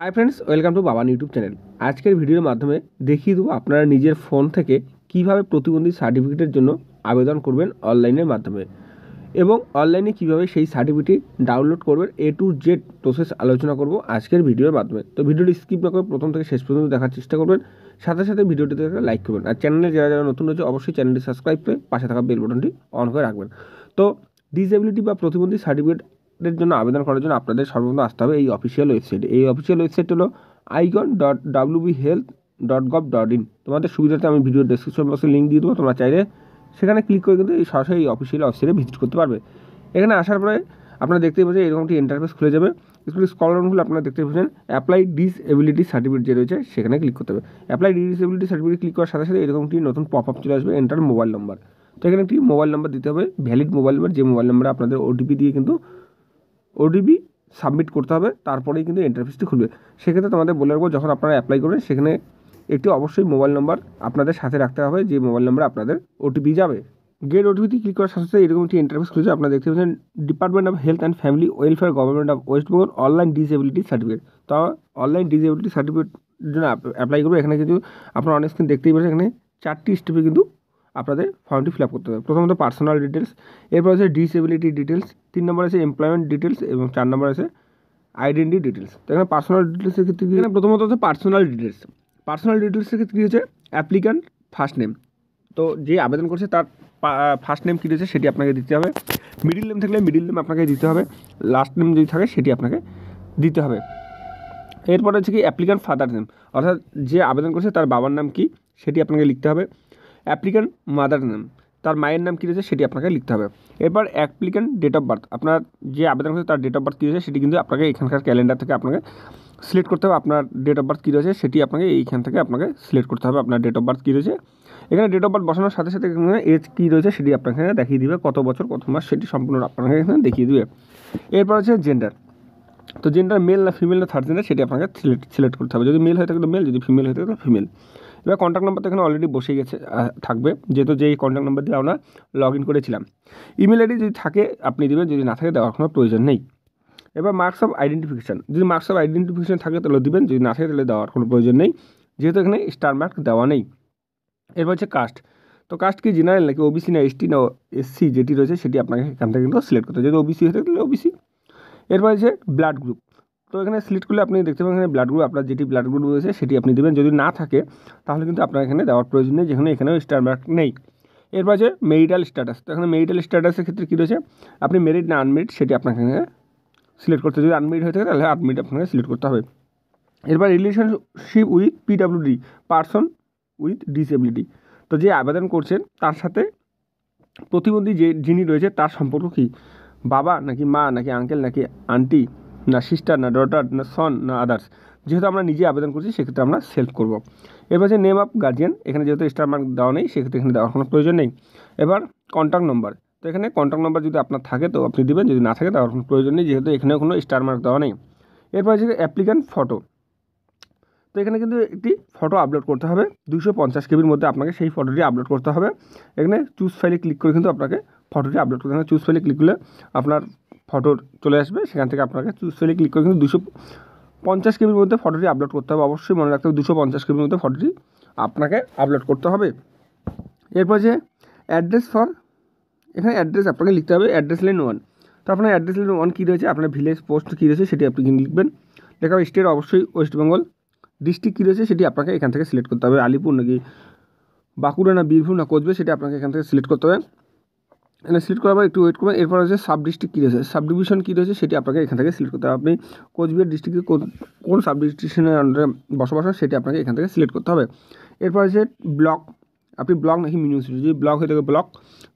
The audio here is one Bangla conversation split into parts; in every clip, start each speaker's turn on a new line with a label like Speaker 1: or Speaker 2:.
Speaker 1: Hi friends, welcome to Baban YouTube channel. আজকের ভিডিওর মাধ্যমে দেখিয়ে দেবো আপনারা নিজের ফোন থেকে কিভাবে প্রতিবন্ধী সার্টিফিকেটের জন্য আবেদন করবেন অনলাইনের মাধ্যমে এবং অনলাইনে কিভাবে সেই সার্টিফিকেট ডাউনলোড করবেন A to Z প্রসেস আলোচনা করব আজকের ভিডিওর মাধ্যমে। তো ভিডিওটি স্কিপ না করে প্রথম থেকে শেষ পর্যন্ত দেখার চেষ্টা করবেন, সাথে সাথে ভিডিওটিতে লাইক করবেন আর চ্যানেলে যারা যারা নতুন রয়েছে অবশ্যই চ্যানেলটি সাবস্ক্রাইব করে পাশে থাকা বেল বাটনটি অন করে রাখবেন। তো ডিসেবিলিটি বা প্রতিবন্ধী সার্টিফিকেটের জন্য আবেদন করার জন্য আপনাদের সর্বপ্রথম আসতে হবে এই অফিসিয়াল ওয়েবসাইটে। এই অফিসিয়াল ওয়েবসাইট হলো icon.wbhealth.gov.in। তোমাদের সুবিধাতে আমি ভিডিও ডেসক্রিপশন বক্সে লিঙ্ক দিয়ে দেবো, তোমরা চাইলে সেখানে ক্লিক করে কিন্তু এই সরাসরি এই অফিসিয়াল ওয়েবসাইটে ভিজিট করতে পারবে। এখানে আসার পরে আপনারা দেখতেই পাচ্ছেন এরকম একটি ইন্টারফেস খুলে যাবে। একটু স্ক্রল ডাউন করলে আপনারা দেখতে পাচ্ছেন অ্যাপ্লাই ডিসএবিলিটি সার্টিফিকেট যে রয়েছে সেখানে ক্লিক করতে হবে। অ্যাপ্লাই ডিসএবিলিটি সার্টিফিকেট ক্লিক করার সাথে সাথে এরকম একটি নতুন পপ আপ চলে আসবে, এন্টার মোবাইল নাম্বার। তো এখানে একটি মোবাইল নাম্বার দিতে হবে, ভ্যালিড মোবাইল নাম্বার, যে মোবাইল নাম্বারে আপনাদের ওটিপি দিয়ে কিন্তু ওটিপি সাবমিট করতে হবে, তারপরেই কিন্তু ইন্টারফেসটি খুলবে। সেক্ষেত্রে তোমাদের বলে রাখবো, যখন আপনারা অ্যাপ্লাই করবেন সেখানে একটি অবশ্যই মোবাইল নাম্বার আপনাদের সাথে রাখতে হবে, যে মোবাইল নাম্বারে আপনাদের ওটিপি যাবে। গেট ওটিপিতে ক্লিক করার সাথে সাথে এরকম একটি ইন্টারফেস খুলেছে। আপনারা দেখতে পাচ্ছেন department of health and family welfare government of West Bengal online disability certificate. তো অনলাইন ডিসএবিলিটি সার্টিফিকেট জন্য অ্যাপ্লাই করবে। এখানে কিন্তু আপনারা অনেক স্ক্রিন দেখতেই পাচ্ছেন, এখানে 4টি স্টেপে কিন্তু আপনাদের ফর্মটি ফিল আপ করতে হবে। প্রথমত পার্সোনাল ডিটেলস, এরপর আছে ডিসএবিলিটি ডিটেলস, 3 নম্বর আছে এমপ্লয়মেন্ট ডিটেলস এবং 4 নম্বর আছে আইডেন্টি ডিটেলস। তো এখানে পার্সোনাল ডিটেলসের ক্ষেত্রে এখানে প্রথমত হচ্ছে পার্সোনাল ডিটেলস। পার্সোনাল ডিটেলসের ক্ষেত্রে কী হচ্ছে অ্যাপ্লিক্যান্ট ফার্স্ট নেম, তো যে আবেদন করছে তার ফার্স্ট নেম কী রয়েছে সেটি আপনাকে দিতে হবে। মিডিল নেম থাকলে মিডিল নেম আপনাকে দিতে হবে, লাস্ট নেম যদি থাকে সেটি আপনাকে দিতে হবে। এরপরে হচ্ছে কি অ্যাপ্লিক্যান্ট ফাদার নেম, অর্থাৎ যে আবেদন করছে তার বাবার নাম কী সেটি আপনাকে লিখতে হবে। অ্যাপ্লিক্যান্ট মাদার নেম, তার মায়ের নাম কী রয়েছে সেটি আপনাকে লিখতে হবে। এরপর অ্যাপ্লিক্যান্ট ডেট অফ বার্থ, আপনার যে আবেদন করছে তার ডেট অফ বার্থ কী রয়েছে সেটি কিন্তু আপনাকে এখানকার ক্যালেন্ডার থেকে আপনাকে সিলেক্ট করতে হবে। আপনার ডেট অফ বার্থ কী রয়েছে সেটি আপনাকে এইখান থেকে আপনাকে সিলেক্ট করতে হবে। আপনার ডেট অফ বার্থ কী রয়েছে, এখানে ডেট অফ বার্থ বসানোর সাথে সাথে এখানে এজ কী রয়েছে সেটি আপনাকে দেখিয়ে দিবে, কত বছর কত মাস সেটি সম্পূর্ণ আপনাকে এখানে দেখিয়ে দিবে। এরপর হচ্ছে জেন্ডার, তো জেন্ডার মেল না ফিমেল না থার্ড জেন্ডার সেটি আপনাকে সিলেক্ট করতে হবে। যদি মেল হয়ে থাকে তো মেল, যদি ফিমেল হয়ে থাকে তো ফিমেল। এবার কন্ট্যাক্ট নাম্বার তো এখানে অলরেডি বসে গেছে থাকবে, যেহেতু যেই কন্ট্যাক্ট নাম্বার দিয়ে আমরা লগ ইন করেছিলাম। ইমেল আইডি যদি থাকে আপনি দেবেন, যদি না থাকে দেওয়ার কোনো প্রয়োজন নেই। এবার মার্কস অফ আইডেন্টিফিকেশান, যদি মার্কস অফ আইডেন্টিফিকেশান থাকে তাহলে দিবেন, যদি না থাকে তাহলে দেওয়ার কোনো প্রয়োজন নেই, যেহেতু এখানে স্টার মার্ক দেওয়া নেই। এরপর হচ্ছে কাস্ট, তো কাস্ট কি জেনারেল নাকি ওবিসি না এসটি না এসসি যেটি রয়েছে সেটি আপনাকে এখান থেকে কিন্তু সিলেক্ট করতে হবে, যদি ওবিসি হয়ে থাকে তাহলে ওবিসি। এরপর হচ্ছে ব্লাড গ্রুপ, তো এখানে সিলেক্ট করলে আপনি দেখতে পাবেন এখানে ব্লাড গ্রুপ, আপনার যেটি ব্লাড গ্রুপ রয়েছে সেটি আপনি দেবেন, যদি না থাকে তাহলে কিন্তু আপনার এখানে দেওয়ার প্রয়োজন নেই, যেখানে এখানেও স্টার মার্ক নেই। এরপর আছে মেরিটাল স্ট্যাটাস, তো এখানে মেরিটাল স্ট্যাটাসের ক্ষেত্রে কী রয়েছে, আপনি মেরিট না আনমেরিট সেটি আপনাকে এখানে সিলেক্ট করতে হবে, যদি আনমেরিট হয়ে থাকে তাহলে আনমেরিট আপনাকে সিলেক্ট করতে হবে। এরপর relationship with PWD, person with disability, তো যে আবেদন করছেন তার সাথে প্রতিবন্ধী যিনি রয়েছে তার সম্পর্ক কী, বাবা নাকি মা নাকি আঙ্কেল নাকি আন্টি না সিস্টার না ডটার না সন না আদার্স। যেহেতু আমরা নিজে আবেদন করছি সেক্ষেত্রে আমরা সেলফ করব। এবার হচ্ছে নেম অফ গার্জিয়ান, এখানে যেহেতু স্টার মার্ক দেওয়া নেই সেক্ষেত্রে এখানে দেওয়ার কোনো প্রয়োজন নেই। এবার কন্ট্যাক্ট নম্বর, তো এখানে কন্ট্যাক্ট নম্বর যদি আপনার থাকে তো আপনি দেবেন, যদি না থাকে দেওয়ার কোনো প্রয়োজন নেই, যেহেতু এখানে কোনো স্টার মার্ক দেওয়া নেই। এরপর হচ্ছে অ্যাপ্লিক্যান্ট ফটো, তো এখানে কিন্তু একটি ফটো আপলোড করতে হবে, 250 কেবির মধ্যে আপনাকে সেই ফটোটি আপলোড করতে হবে। এখানে চুজ ফাইলে ক্লিক করে কিন্তু আপনাকে ফটোটি আপলোড করতে হবে। চুজ ফাইলে ক্লিক করলে আপনার ফটো চলে আসবে, সেখান থেকে আপনাকে চুজ ফাইলে ক্লিক করে কিন্তু 250 কেবির মধ্যে ফটোটি আপলোড করতে হবে। অবশ্যই মনে রাখতে হবে 250 কেবির মধ্যে ফটোটি আপনাকে আপলোড করতে হবে। এরপর যে অ্যাড্রেস ফর, এখানে অ্যাড্রেস আপনাকে লিখতে হবে অ্যাড্রেস লাইন 1, তো আপনার অ্যাড্রেস লাইন 1 কী রয়েছে, আপনার ভিলেজ পোস্ট কী রয়েছে সেটি আপনি কিন্তু লিখবেন। লেখা হবে স্টেট অবশ্যই ওয়েস্ট বেঙ্গল, ডিস্ট্রিক্ট কী রয়েছে সেটি আপনাকে এখান থেকে সিলেক্ট করতে হবে, আলিপুর নাকি বাঁকুড়া না বীরভূম না কোচবিহার সেটি আপনাকে এখান থেকে সিলেক্ট করতে হবে। এখানে সিলেক্ট করার পর একটু ওয়েট করবেন। এরপর হচ্ছে সাব ডিস্ট্রিক্ট কী রয়েছে, সাব ডিভিশন কী রয়েছে সেটি আপনাকে এখান থেকে সিলেক্ট করতে হবে। আপনি কোচবিহার ডিস্ট্রিক্টে কোন সাব ডিভিশনের আন্ডারে বসবাস হয় সেটি আপনাকে এখান থেকে সিলেক্ট করতে হবে। এরপর হচ্ছে ব্লক, আপনি ব্লক নাকি মিউনিসিপ্যালিটি, যদি ব্লক হয়ে থাকে ব্লক,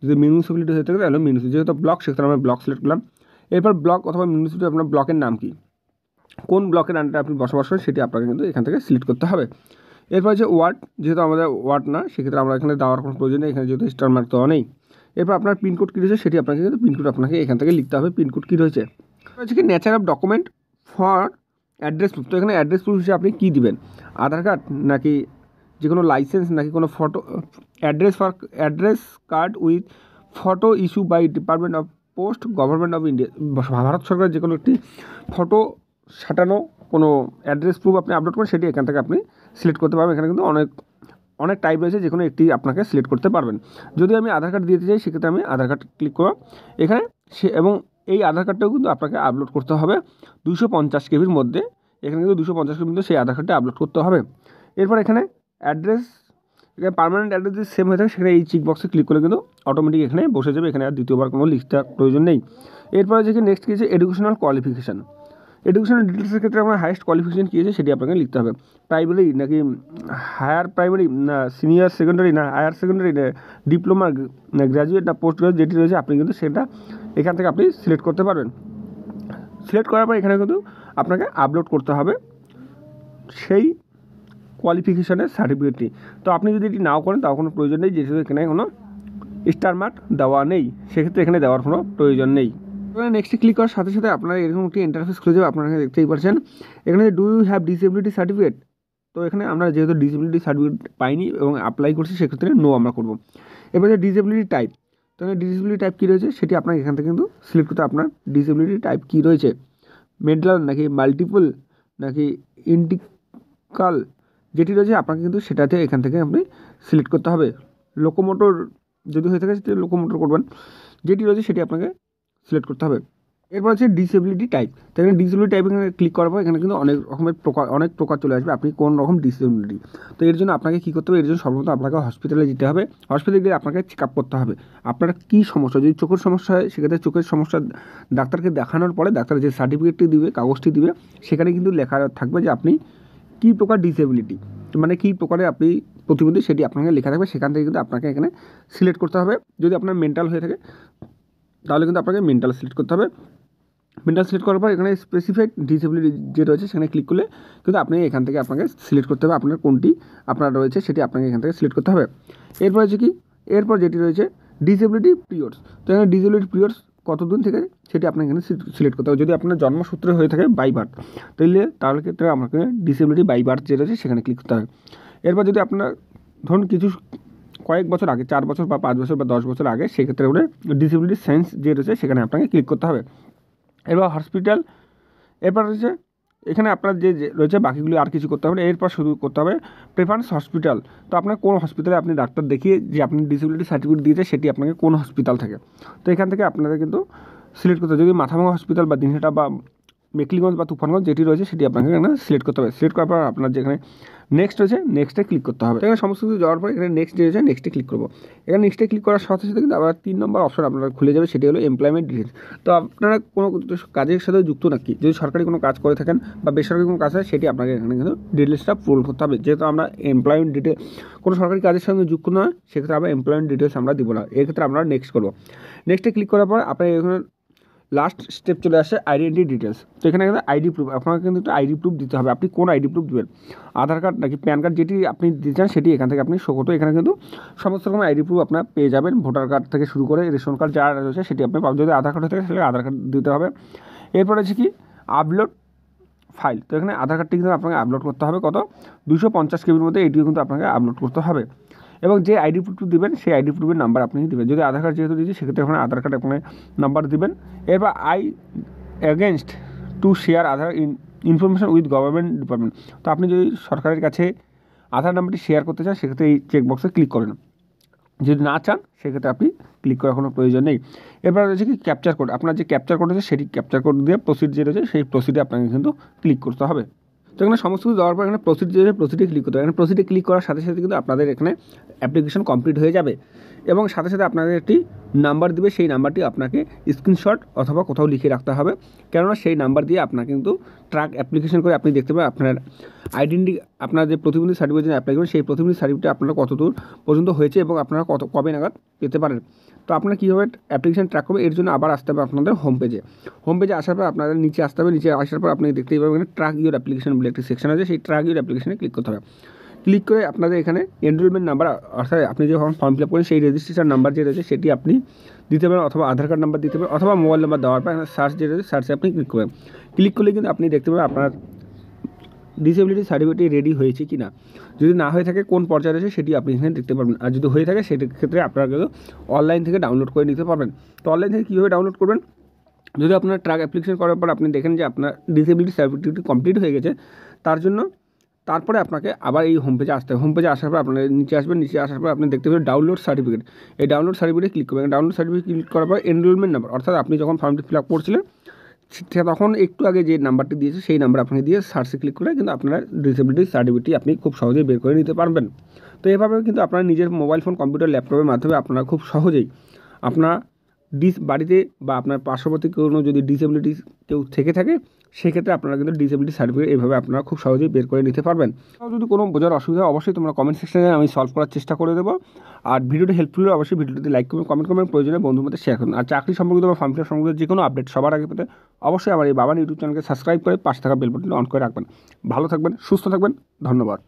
Speaker 1: যদি মিউনিসিপ্যালিটি হয়ে থাকে তাহলে মিউনিসিপ্যালিটি, যেহেতু ব্লক সেক্ষেত্রে আমরা ব্লক সিলেক্ট করলাম। এরপর ব্লক অথবা মিউনিসিপ্যালিটি আপনার ব্লকের নাম কী, কোন ব্লকের আন্ডারে আপনি বসবাস করেন সেটি আপনাকে কিন্তু এখান থেকে সিলেক্ট করতে হবে। এরপর হচ্ছে ওয়ার্ড, যেহেতু আমাদের ওয়ার্ড না সেক্ষেত্রে আমরা এখানে দেওয়ার কোনো প্রয়োজন নেই, এখানে যেহেতু স্টার মার্ক দেওয়া নেই। এরপর আপনার পিনকোড কী রয়েছে সেটি আপনাকে কিন্তু পিনকোড আপনাকে এখান থেকে লিখতে হবে, পিনকোড কী রয়েছে। হচ্ছে কি nature of document for address proof, তো এখানে অ্যাড্রেস প্রুফ হিসেবে আপনি কী দিবেন, আধার কার্ড নাকি যে কোনো লাইসেন্স নাকি কোনো photo, address card with photo issue by department of post government of India, Bharat সরকারের যে কোনো একটি ফটো সাঁটানো কোনো অ্যাড্রেস প্রুফ আপনি আপলোড করেন সেটি এখান থেকে আপনি সিলেক্ট করতে পারবেন। এখানে কিন্তু অনেক টাইপ রয়েছে, যে কোনো একটি আপনাকে সিলেক্ট করতে পারবেন। যদি আমি আধার কার্ড দিতে চাই সেক্ষেত্রে আমি আধার কার্ড ক্লিক করব এখানে এবং এই আধার কার্ডটাও কিন্তু আপনাকে আপলোড করতে হবে 250 কেবির মধ্যে। এখানে কিন্তু 250 কেবির মধ্যে সেই আধার কার্ডটা আপলোড করতে হবে। এরপর এখানে অ্যাড্রেস, এখানে পার্মানেন্ট অ্যাড্রেস যদি সেম হয়ে থাকে সেখানে এই চেক বক্সে ক্লিক করলে কিন্তু অটোমেটিক এখানে বসে যাবে, এখানে আর দ্বিতীয়বার কোনো লিস্টটার প্রয়োজন নেই। এরপরে যে নেক্সট কী আছে, এডুকেশনাল কোয়ালিফিকেশান। এডুকেশনাল ডিটেলসের ক্ষেত্রে আমার হাইয়েস্ট কোয়ালিফিকেশান কী আছে সেটি আপনাকে লিখতে হবে। প্রাইমারি নাকি হায়ার প্রাইমারি, না সিনিয়র সেকেন্ডারি, না হায়ার সেকেন্ডারি, না ডিপ্লোমা, না গ্র্যাজুয়েট, না পোস্ট গ্রাজুয়েট, যেটি রয়েছে আপনি কিন্তু সেটা এখান থেকে আপনি সিলেক্ট করতে পারবেন। সিলেক্ট করার পর এখানে কিন্তু আপনাকে আপলোড করতে হবে সেই কোয়ালিফিকেশানের সার্টিফিকেটটি। তো আপনি যদি এটি নাও করেন তাও কোনো প্রয়োজন নেই, যেহেতু এখানে কোনো স্টার মার্ক দেওয়া নেই, সেক্ষেত্রে এখানে দেওয়ার কোনো প্রয়োজন নেই। এখানে নেক্সটে ক্লিক করার সাথে সাথে আপনারা এরকম একটি ইন্টারফেস খুলে যাবে। আপনারা দেখতেই পাচ্ছেন এখানে do you have disability certificate. তো এখানে আমরা যেহেতু ডিসেবিলিটি সার্টিফিকেট পাইনি এবং অ্যাপ্লাই করছি, সেক্ষেত্রে নো আমরা করব। এবার যে ডিসেবিলিটি টাইপ, তো এখানে ডিসেবিলিটি টাইপ কী রয়েছে সেটি আপনাকে এখান থেকে কিন্তু সিলেক্ট করতে, আপনার ডিসেবিলিটি টাইপ কী রয়েছে, মেন্টাল নাকি মাল্টিপল নাকি ইন্টিকাল, যেটি রয়েছে আপনাকে কিন্তু সেটাতে এখান থেকে আপনি সিলেক্ট করতে হবে। লোকোমোটর যদি হয়ে থাকে সেটি লোকোমোটর করবেন, যেটি রয়েছে সেটি আপনাকে সিলেক্ট করতে হবে। এরপর হচ্ছে ডিসেবিলিটি টাইপ। তো এখানে ডিসেবিলিটি টাইপ এখানে ক্লিক করার পর এখানে কিন্তু অনেক প্রকার চলে আসবে, আপনি কোন রকম ডিসেবিলিটি। তো এর জন্য আপনাকে কী করতে হবে, এর জন্য সর্বপ্রথম আপনাকে হসপিটালে যেতে হবে। হসপিটালে গিয়ে আপনাকে চেক আপ করতে হবে আপনার কী সমস্যা। যদি চোখের সমস্যা হয় সেক্ষেত্রে চোখের সমস্যা ডাক্তারকে দেখানোর পরে ডাক্তার যে সার্টিফিকেটটি দিবে, কাগজটি দিবে, সেখানে কিন্তু লেখা থাকবে যে আপনি কী প্রকার ডিসেবিলিটি, মানে কী প্রকারে আপনি প্রতিবন্ধী, সেটি আপনাকে লেখা থাকবে। সেখান থেকে কিন্তু আপনাকে এখানে সিলেক্ট করতে হবে। যদি আপনার মেন্টাল হয়ে থাকে তাহলে কিন্তু আপনাকে মেন্টাল সিলেক্ট করতে হবে। মেন্টাল সিলেক্ট করার পর এখানে স্পেসিফাইড ডিসেবিলিটি যে রয়েছে সেখানে ক্লিক করলে কিন্তু আপনি এখান থেকে আপনাকে সিলেক্ট করতে হবে আপনার কোনটি আপনার রয়েছে, সেটি আপনাকে এখান থেকে সিলেক্ট করতে হবে। এরপর হচ্ছে কি, এরপর যেটি রয়েছে ডিসেবিলিটি পিরিয়ডস। তো এখানে ডিসেবিলিটি পিরিয়ডস কতদিন থেকে সেটি আপনাকে এখানে সিলেক্ট করতে হবে। যদি আপনার জন্মসূত্রে হয়ে থাকে বাই বার্থ, তাহলে ক্ষেত্রে আপনাকে ডিসেবিলিটি বাই বার্থ যে রয়েছে সেখানে ক্লিক করতে হবে। এরপর যদি আপনার ধরুন কিছু কয়েক বছর আগে, 4 বছর বা 5 বছর বা 10 বছর আগে, সেক্ষেত্রে ওটা ডিসেবিলিটি সায়েন্স যে রয়েছে সেখানে আপনাকে ক্লিক করতে হবে। এবার হসপিটাল, এরপর রয়েছে এখানে আপনার যে রয়েছে বাকিগুলি আর কিছু করতে হবে না। এরপর শুধু করতে হবে প্রেফারেন্স হসপিটাল। তো আপনার কোন হসপিটালে আপনি ডাক্তার দেখিয়ে যে আপনি ডিসেবিলিটি সার্টিফিকেট দিয়েছে সেটি আপনাকে কোন হসপিটাল থেকে, তো এখান থেকে আপনাদের কিন্তু সিলেক্ট করতে হবে। যদি মাথাভাঙা হসপিটাল বা দিনহাটা বা মেকলিগঞ্জ বা তুফানগঞ্জ যেটি রয়েছে সেটি আপনাকে এখানে সিলেক্ট করতে হবে। সিলেক্ট করার পর আপনার যেখানে নেক্সট রয়েছে নেক্সটে ক্লিক করতে হবে। এখানে সমস্ত কিছু যাওয়ার পর এখানে নেক্সট রয়েছে নেক্সটে ক্লিক করবো। এখানে নেক্সটে ক্লিক করার সাথে সাথে কিন্তু আবার 3 নম্বর অপশন আপনারা খুলে যাবে, সেটি হলো এমপ্লয়মেন্ট ডিটেলস। তো আপনারা কোনো কাজের সাথে যুক্ত নাকি, যদি সরকারি কোনো কাজ করে থাকেন বা বেসরকারি কোনো কাজ হয় সেটি আপনাকে এখানে কিন্তু ডিটেলসটা পূরণ করতে হবে। যেহেতু আমরা এমপ্লয়মেন্ট ডিটেলস কোনো সরকারি কাজের সঙ্গে যুক্ত নয়, সেক্ষেত্রে আমরা এমপ্লয়মেন্ট ডিটেলস আমরা দিব না। এক্ষেত্রে আমরা নেক্সট করবো। নেক্সটে ক্লিক করার পর আপনার এখানে লাস্ট স্টেপ চলে আসে আইডেন্টি ডিটেলস। তো এখানে কিন্তু আইডি প্রুফ, আপনাকে কিন্তু একটা আইডি প্রুফ দিতে হবে। আপনি কোন আইডি প্রুফ দেবেন, আধার কার্ড নাকি প্যান কার্ড, যেটি আপনি দিতে চান সেটি এখান থেকে আপনি শো করতে। এখানে কিন্তু সমস্ত রকম আইডি প্রুফ আপনার পেয়ে যাবেন, ভোটার কার্ড থেকে শুরু করে রেশন কার্ড যা রয়েছে সেটি আপনি পাবেন। যদি আধার কার্ড হয়ে থাকে তাহলে আধার কার্ড দিতে হবে। এরপরে হচ্ছে কি আপলোড ফাইল। তো এখানে আধার কার্ডটি কিন্তু আপনাকে আপলোড করতে হবে কত, 250 কেবির মধ্যে এটিও কিন্তু আপনাকে আপলোড করতে হবে। এবং যে আইডি প্রুফ দেবেন সেই আইডি প্রুফের নাম্বার আপনি দেবেন। যদি আধার কার্ড যেহেতু দিয়েছি সেক্ষেত্রে ওখানে আধার কার্ড আপনার নাম্বার দেবেন। এরপর I against to share Aadhaar information with government department. তো আপনি যদি সরকারের কাছে আধার নাম্বারটি শেয়ার করতে চান সেক্ষেত্রে এই চেকবক্সে ক্লিক করেন। যদি না চান সেক্ষেত্রে আপনি ক্লিক করার কোনো প্রয়োজন নেই। এরপর রয়েছে কি ক্যাপচার কোড। আপনার যে ক্যাপচার কোড আছে সেটি ক্যাপচার কোড দিয়ে প্রসিড যে রয়েছে সেই প্রসিডে আপনাকে কিন্তু ক্লিক করতে হবে। তো এখানে সমস্ত কিছু দেওয়ার পর এখানে প্রসিডে ক্লিক করতে হবে। এখানে প্রসিডে ক্লিক করার সাথে সাথে কিন্তু আপনাদের এখানে অ্যাপ্লিকেশন কমপ্লিট হয়ে যাবে এবং সাথে সাথে আপনাদের একটি নাম্বার দেবে, সেই নাম্বারটি আপনাকে স্ক্রিনশট অথবা কোথাও লিখে রাখতে হবে, কেননা সেই নাম্বার দিয়ে আপনার কিন্তু ট্র্যাক অ্যাপ্লিকেশন করে আপনি দেখতে পাবেন আপনার আইডেন্টি, আপনার যে প্রতিবন্ধী সার্টিফিকেট অ্যাপ্লাই করবেন সেই প্রতিবন্ধী সার্টিফিকেট আপনারা কতদূর পর্যন্ত হয়েছে এবং আপনারা কবে নাগাদ পেতে পারেন। তো আপনারা কীভাবে অ্যাপ্লিকেশন ট্র্যাক করবে, এর জন্য আবার আসতে হবে আপনাদের হোম পেজে আসার পর আপনাদের নিচে আসতে হবে। নিচে আসার পর আপনি দেখতেই পাবেন ট্র্যাক ইউর অ্যাপ্লিকেশন বলে একটি সেকশন আছে, সেই ট্র্যাক ইউর অ্যাপ্লিকেশনে ক্লিক করতে হবে। ক্লিক করে আপনাদের এখানে এনরোলমেন্ট নাম্বার, অর্থাৎ আপনি যে ফর্ম ফিল আপ করেন সেই রেজিস্ট্রেশন নাম্বার যে রয়েছে সেটি আপনি দিতে পারেন, অথবা আধার কার্ড নাম্বার দিতে পারেন, অথবা মোবাইল নাম্বার দেওয়ার পর সার্চ যে রয়েছে সার্চে আপনি ক্লিক করবেন। ক্লিক করলে কিন্তু আপনি দেখতে পাবেন আপনার ডিসেবিলিটি সার্টিফিকেট রেডি হয়েছে কি না। যদি না হয়ে থাকে কোন পর্যায়ে রয়েছে সেটি আপনি এখানে দেখতে পারবেন, আর যদি হয়ে থাকে সেক্ষেত্রে আপনারা কিন্তু অনলাইন থেকে ডাউনলোড করে নিতে পারবেন। তো অনলাইন থেকে কীভাবে ডাউনলোড করবেন, যদি আপনার ট্রাক অ্যাপ্লিকেশন করার পর আপনি দেখেন যে আপনার ডিসেবিলিটি সার্টিফিকেট কমপ্লিট হয়ে গেছে, তার জন্য তারপরে আপনাকে আবার এই হোম পেজে আসতে হবে। হোম পেজে আসার পর আপনার নিচে আসবেন, নিচে আসার পর আপনি দেখতে পাবেন ডাউনলোড সার্টিফিকেট। এই ডাউনলোড সার্টিফিকেটে ক্লিক করবেন। ডাউনলোড সার্টিফিকেট ক্লিক করার পর এনরোলমেন্ট নাম্বার, অর্থাৎ আপনি যখন ফর্মটি ফিল আপ করছিলেন তখন একটু আগে যে নাম্বারটি দিয়েছে সেই নাম্বার আপনাকে দিয়ে সার্চে ক্লিক করে কিন্তু আপনার ডিসেবিলিটি সার্টিফিকেটটি আপনি খুব সহজেই বের করে নিতে পারবেন। তো এভাবে কিন্তু আপনার নিজের মোবাইল ফোন, কম্পিউটার, ল্যাপটপের মাধ্যমে আপনারা খুব সহজেই আপনার বাড়িতে বা আপনার পার্শ্ববর্তী কোনো যদি ডিসেবিলিটি কেউ থেকে থাকে, সেক্ষেত্রে আপনারা কিন্তু ডিসেবিলিটি সার্টিফিকেট এইভাবে আপনারা খুব সহজেই বের করে নিতে পারবেন। যদি কোনো বোঝার অসুবিধা হয় অবশ্যই তোমরা কমেন্ট সেকশনে আমি সলভ করার চেষ্টা করে দেবো। আর ভিডিওটি হেল্পফুল হলে অবশ্যই ভিডিওটি লাইক করবেন, কমেন্ট করবেন, প্রয়োজনে বন্ধুর মধ্যে শেয়ার করুন। আর চাকরি সম্পর্কিত বা ফর্ম ফিল আপ সম্পর্কিত যে কোনো আপডেট সবার আগে পেতে অবশ্যই আমার এই বাবান ইউটিউব চ্যানেলকে সাবস্ক্রাইব করে পাশে থাকা বেল বাটনটি অন করে রাখবেন। ভালো থাকবেন, সুস্থ থাকবেন, ধন্যবাদ।